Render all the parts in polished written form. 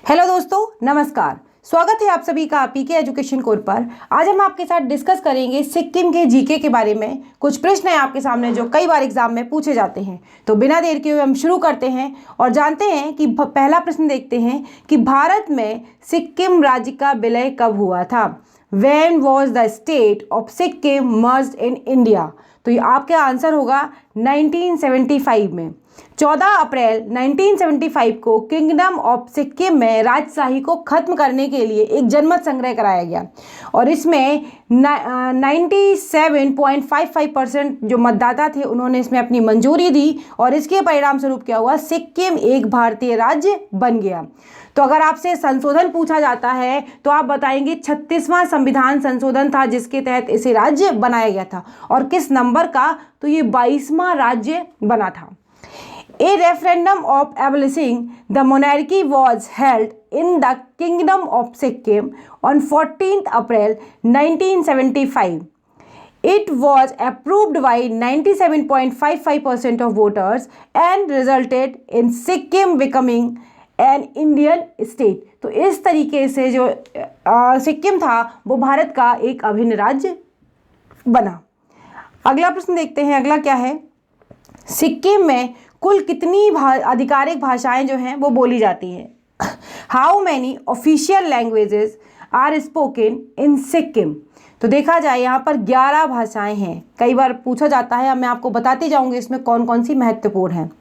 Hello दोस्तों, नमस्कार। स्वागत है आप सभी का पीके एजुकेशन कोर्स पर। आज हम आपके साथ डिस्कस करेंगे सिक्किम के जीके के बारे में। कुछ प्रश्न हैं आपके सामने जो कई बार एग्जाम में पूछे जाते हैं। तो बिना देर के हुए हम शुरू करते हैं और जानते हैं कि पहला प्रश्न देखते हैं कि भारत में सिक्किम राज्य का विलय कब हुआ था। When was the state of Sikkim merged in India? तो ये आपका आंसर होगा 1975 में। 14 अप्रैल 1975 को किंगडम ऑफ सिक्किम में राजशाही को खत्म करने के लिए एक जनमत संग्रह कराया गया और इसमें 97.55% जो मतदाता थे उन्होंने इसमें अपनी मंजूरी दी और इसके परिणाम स्वरूप क्या हुआ, सिक्किम एक भारतीय राज्य बन गया। तो अगर आपसे संशोधन पूछा जाता है तो आप बताएंगे 36वां संविधान संशोधन था जिसके तहत इसे राज्य बनाया गया था। और किस नंबर का, तो ये 22वां राज्य बना था। A referendum of abolishing the monarchy was held in the Kingdom of Sikkim on 14th April 1975. It was approved by 97.55% of voters and resulted in Sikkim becoming an Indian state. तो इस तरीके से जो सिक्किम था वो भारत का एक अभिन्न राज्य बना। अगला प्रश्न देखते हैं। अगला क्या है, सिक्किम में कुल कितनी आधिकारिक भाषाएं जो हैं वो बोली जाती हैं। How many official languages are spoken in Sikkim. तो देखा जाए यहाँ पर 11 भाषाएं हैं। कई बार पूछा जाता है, मैं आपको बताती जाऊँगी इसमें कौन कौन सी महत्वपूर्ण हैं।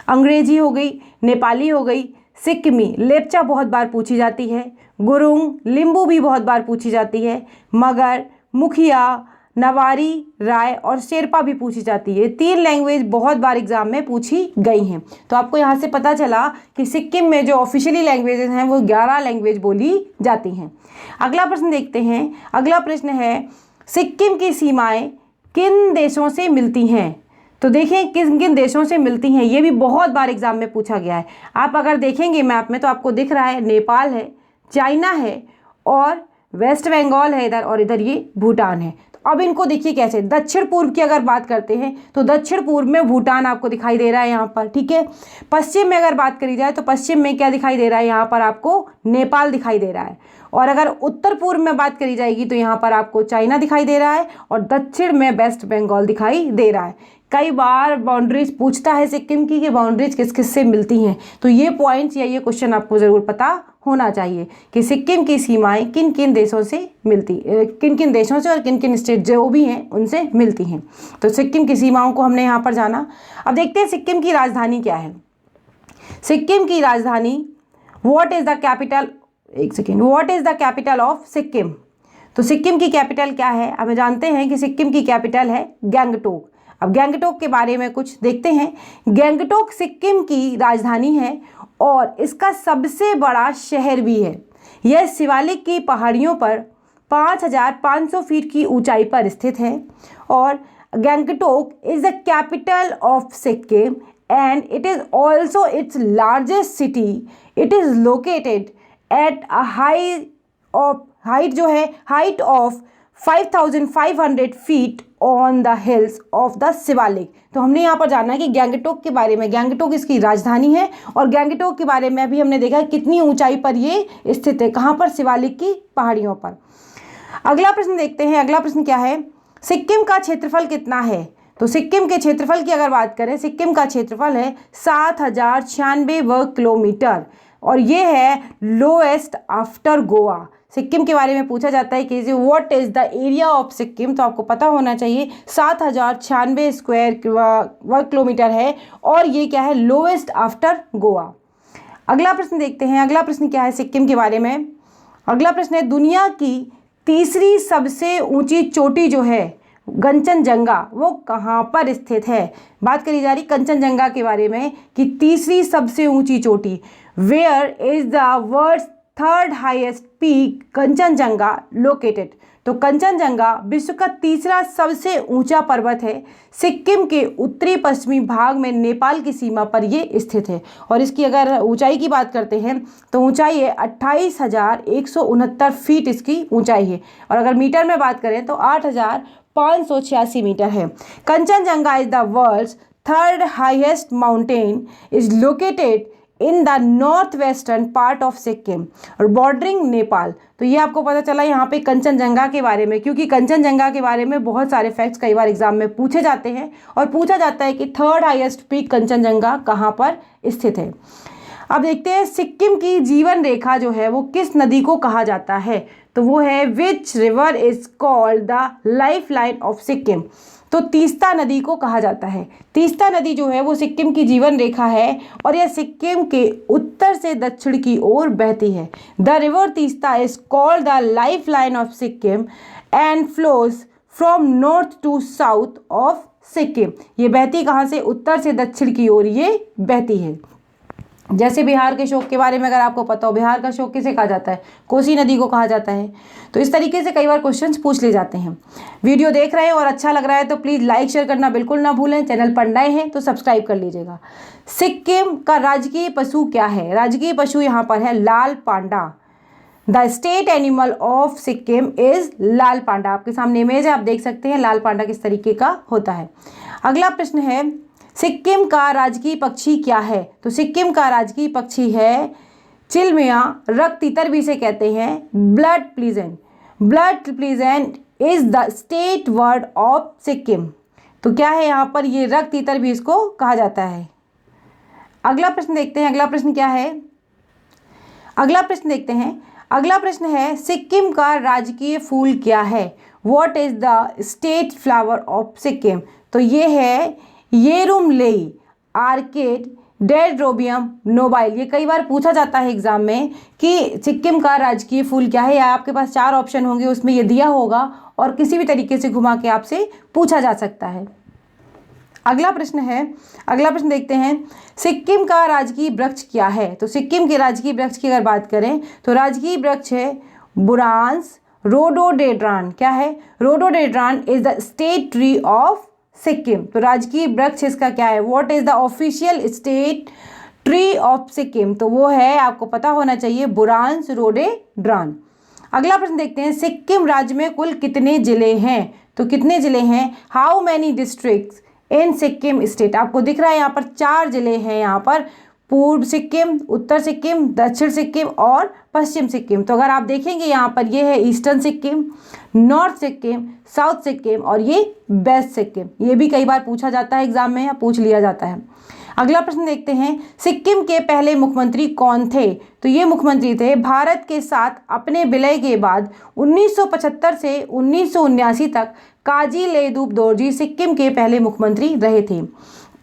अंग्रेजी हो गई, नेपाली हो गई, सिक्किमी, लेप्चा बहुत बार पूछी जाती है, गुरुंग, लिम्बू भी बहुत बार पूछी जाती है, मगर, मुखिया, नवारी, राय और शेरपा भी पूछी जाती है। 3 लैंग्वेज बहुत बार एग्जाम में पूछी गई हैं। तो आपको यहाँ से पता चला कि सिक्किम में जो ऑफिशियली लैंग्वेजेस हैं वो 11 लैंग्वेज बोली जाती हैं। अगला प्रश्न देखते हैं। अगला प्रश्न है, सिक्किम की सीमाएं किन देशों से मिलती हैं। तो देखें किन किन देशों से मिलती हैं, ये भी बहुत बार एग्जाम में पूछा गया है। आप अगर देखेंगे मैप में तो आपको दिख रहा है नेपाल है, चाइना है और वेस्ट बंगाल है इधर, और इधर ये भूटान है। अब इनको देखिए कैसे, दक्षिण पूर्व की अगर बात करते हैं तो दक्षिण पूर्व में भूटान आपको दिखाई दे रहा है यहाँ पर, ठीक है। पश्चिम में अगर बात करी जाए तो पश्चिम में क्या दिखाई दे रहा है, यहाँ पर आपको नेपाल दिखाई दे रहा है। और अगर उत्तर पूर्व में बात करी जाएगी तो यहाँ पर आपको चाइना दिखाई दे रहा है और दक्षिण में वेस्ट बंगाल दिखाई दे रहा है। कई बार बाउंड्रीज पूछता है सिक्किम की कि बाउंड्रीज किस किस से मिलती हैं। तो ये पॉइंट्स या ये क्वेश्चन आपको ज़रूर पता होना चाहिए कि सिक्किम की सीमाएं किन किन देशों से किन किन देशों से और किन किन स्टेट जो भी हैं उनसे मिलती हैं। तो सिक्किम की सीमाओं को हमने यहाँ पर जाना। अब देखते हैं सिक्किम की राजधानी क्या है। सिक्किम की राजधानी, what is the capital of Sikkim. तो सिक्किम की कैपिटल क्या है, हमें जानते हैं कि सिक्किम की कैपिटल है गंगटोक। अब गंगटोक के बारे में कुछ देखते हैं। गंगटोक सिक्किम की राजधानी है और इसका सबसे बड़ा शहर भी है। यह शिवालिक की पहाड़ियों पर 5500 फीट की ऊंचाई पर स्थित है और Gangtok is the capital of Sikkim and it is also its largest city. It is located at a height of 5500 feet on the hills of the Shivalik. तो हमने यहाँ पर जाना है कि गंगटोक के बारे में। गंगटोक इसकी राजधानी है और गंगटोक के बारे में भी हमने देखा कितनी ऊंचाई पर ये स्थित है, कहाँ पर, शिवालिक की पहाड़ियों पर। अगला प्रश्न देखते हैं। अगला प्रश्न क्या है, सिक्किम का क्षेत्रफल कितना है। तो सिक्किम के क्षेत्रफल की अगर बात करें, सिक्किम का क्षेत्रफल है 7096 वर्ग किलोमीटर और ये है लोएस्ट आफ्टर गोवा। सिक्किम के बारे में पूछा जाता है कि what is the area of Sikkim, तो आपको पता होना चाहिए 7096 स्क्वायर वर्ग किलोमीटर है और ये क्या है, लोएस्ट आफ्टर गोवा। अगला प्रश्न देखते हैं। अगला प्रश्न क्या है सिक्किम के बारे में। अगला प्रश्न है, दुनिया की तीसरी सबसे ऊंची चोटी जो है कंचनजंगा, वो कहाँ पर स्थित है। बात करी जा रही कंचनजंगा के बारे में कि तीसरी सबसे ऊंची चोटी, where is the world's third highest peak Kanchenjunga located. तो कंचनजंगा विश्व का तीसरा सबसे ऊंचा पर्वत है। सिक्किम के उत्तरी पश्चिमी भाग में नेपाल की सीमा पर ये स्थित है और इसकी अगर ऊंचाई की बात करते हैं तो ऊंचाई है 28,169 फीट इसकी ऊंचाई है और अगर मीटर में बात करें तो 8,586 मीटर है। Kanchenjunga is the world's third highest mountain, is located in the north western part of Sikkim और बॉर्डरिंग नेपाल। तो ये आपको पता चला यहाँ पे कंचनजंगा के बारे में, क्योंकि कंचनजंगा के बारे में बहुत सारे फैक्ट्स कई बार एग्जाम में पूछे जाते हैं और पूछा जाता है कि थर्ड हाईएस्ट पीक कंचनजंगा कहाँ पर स्थित है। अब देखते हैं सिक्किम की जीवन रेखा जो है वो किस नदी को कहा जाता है, तो वो है which river is called the life line of Sikkim. तो तीस्ता नदी को कहा जाता है। तीस्ता नदी जो है वो सिक्किम की जीवन रेखा है और यह सिक्किम के उत्तर से दक्षिण की ओर बहती है। The river Teesta is called the life line of Sikkim and flows from north to south of Sikkim. ये बहती कहाँ से? उत्तर से दक्षिण की ओर ये बहती है। जैसे बिहार के शोक के बारे में अगर आपको पता हो, बिहार का शोक किसे कहा जाता है? कोसी नदी को कहा जाता है। तो इस तरीके से कई बार क्वेश्चंस पूछ ले जाते हैं। वीडियो देख रहे हैं और अच्छा लग रहा है तो प्लीज़ लाइक शेयर करना बिल्कुल ना भूलें। चैनल पर नए हैं तो सब्सक्राइब कर लीजिएगा। सिक्किम का राजकीय पशु क्या है? राजकीय पशु यहाँ पर है लाल panda. The state animal of Sikkim is लाल पांडा। आपके सामने इमेज है, आप देख सकते हैं लाल पांडा किस तरीके का होता है। अगला प्रश्न है सिक्किम का राजकीय पक्षी क्या है? तो सिक्किम का राजकीय पक्षी है चिलमिया, रक्त तीतर भी इसे कहते हैं, blood pleasant. Blood pleasant is the state word of Sikkim. तो क्या है यहाँ पर? ये रक्त तीतर भी इसको कहा जाता है। अगला प्रश्न देखते हैं। अगला प्रश्न क्या है? अगला प्रश्न देखते हैं। अगला प्रश्न है सिक्किम का राजकीय फूल क्या है? What is the state flower of Sikkim? तो ये है येरुम लेई, आर्किड, डेंड्रोबियम नोबाइल। ये कई बार पूछा जाता है एग्जाम में कि सिक्किम का राजकीय फूल क्या है, या आपके पास 4 ऑप्शन होंगे उसमें ये दिया होगा और किसी भी तरीके से घुमा के आपसे पूछा जा सकता है। अगला प्रश्न है। अगला प्रश्न देखते हैं सिक्किम का राजकीय वृक्ष क्या है? तो सिक्किम के राजकीय वृक्ष की अगर बात करें तो राजकीय वृक्ष है बुरांस रोडोडेड्रान। क्या है? Rhododendron is the state tree of Sikkim. तो राजकीय वृक्ष इसका क्या है? What is the official state tree of Sikkim? तो वो है, आपको पता होना चाहिए, बुरांस रोडोडेड्रान। अगला प्रश्न देखते हैं सिक्किम राज्य में कुल कितने जिले हैं? तो कितने जिले हैं? How many districts in Sikkim state? आपको दिख रहा है यहाँ पर 4 जिले हैं। यहाँ पर पूर्व सिक्किम, उत्तर सिक्किम, दक्षिण सिक्किम और पश्चिम सिक्किम। तो अगर आप देखेंगे यहाँ पर ये है eastern Sikkim, north Sikkim, south Sikkim और ये वेस्ट सिक्किम। ये भी कई बार पूछा जाता है एग्जाम में या पूछ लिया जाता है। अगला प्रश्न देखते हैं सिक्किम के पहले मुख्यमंत्री कौन थे? तो ये मुख्यमंत्री थे भारत के साथ अपने विलय के बाद 1975 से 1979 तक काजी लहदूप दोरजी सिक्किम के पहले मुख्यमंत्री रहे थे।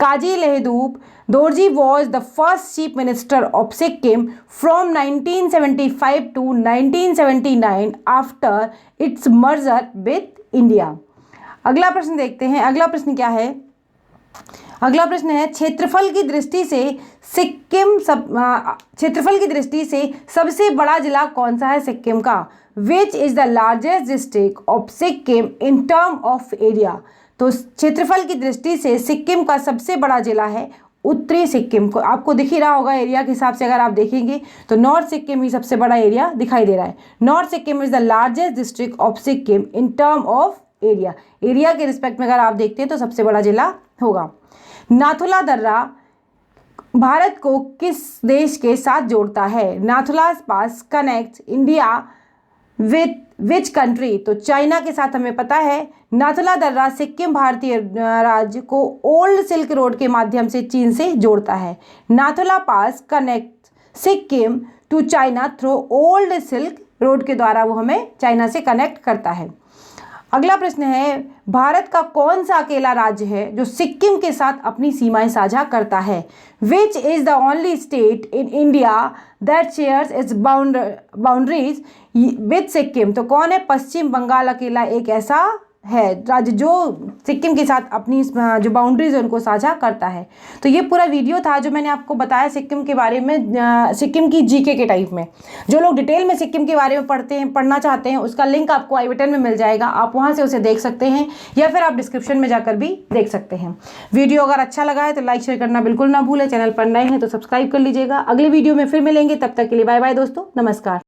काजी लहदूप Dorjee was the first chief minister of Sikkim from 1975 to 1979 after its merger with India। अगला प्रश्न देखते हैं। अगला प्रश्न क्या है? अगला प्रश्न है क्षेत्रफल की दृष्टि से क्षेत्रफल की दृष्टि से सबसे बड़ा जिला कौन सा है सिक्किम का? Which is the largest district of Sikkim in term of area? तो क्षेत्रफल की दृष्टि से सिक्किम का सबसे बड़ा जिला है उत्तरी सिक्किम। को आपको दिख ही रहा होगा एरिया के हिसाब से, अगर आप देखेंगे तो नॉर्थ सिक्किम ही सबसे बड़ा एरिया दिखाई दे रहा है। North Sikkim is the largest district of Sikkim in term of area. Area के रिस्पेक्ट में अगर आप देखते हैं तो सबसे बड़ा जिला होगा। नाथुला दर्रा भारत को किस देश के साथ जोड़ता है? Nathula pass connect India with which country? तो चाइना के साथ हमें पता है। नाथुला दर्रा सिक्किम भारतीय राज्य को ओल्ड सिल्क रोड के माध्यम से चीन से जोड़ता है। Nathula pass connect Sikkim to China through old silk road के द्वारा वो हमें चाइना से कनेक्ट करता है। अगला प्रश्न है भारत का कौन सा अकेला राज्य है जो सिक्किम के साथ अपनी सीमाएं साझा करता है? Which is the only state in India that shares it's boundaries with Sikkim? तो कौन है? पश्चिम बंगाल अकेला एक ऐसा है राज्य जो सिक्किम के साथ अपनी जो बाउंड्रीज है उनको साझा करता है। तो ये पूरा वीडियो था जो मैंने आपको बताया सिक्किम के बारे में, सिक्किम की जीके के टाइप में। जो लोग डिटेल में सिक्किम के बारे में पढ़ना चाहते हैं उसका लिंक आपको आई बटन में मिल जाएगा, आप वहाँ से उसे देख सकते हैं या फिर आप डिस्क्रिप्शन में जाकर भी देख सकते हैं। वीडियो अगर अच्छा लगा है तो लाइक शेयर करना बिल्कुल ना भूलें। चैनल पर नए हैं तो सब्सक्राइब कर लीजिएगा। अगले वीडियो में फिर मिलेंगे, तब तक के लिए बाय बाय दोस्तों, नमस्कार।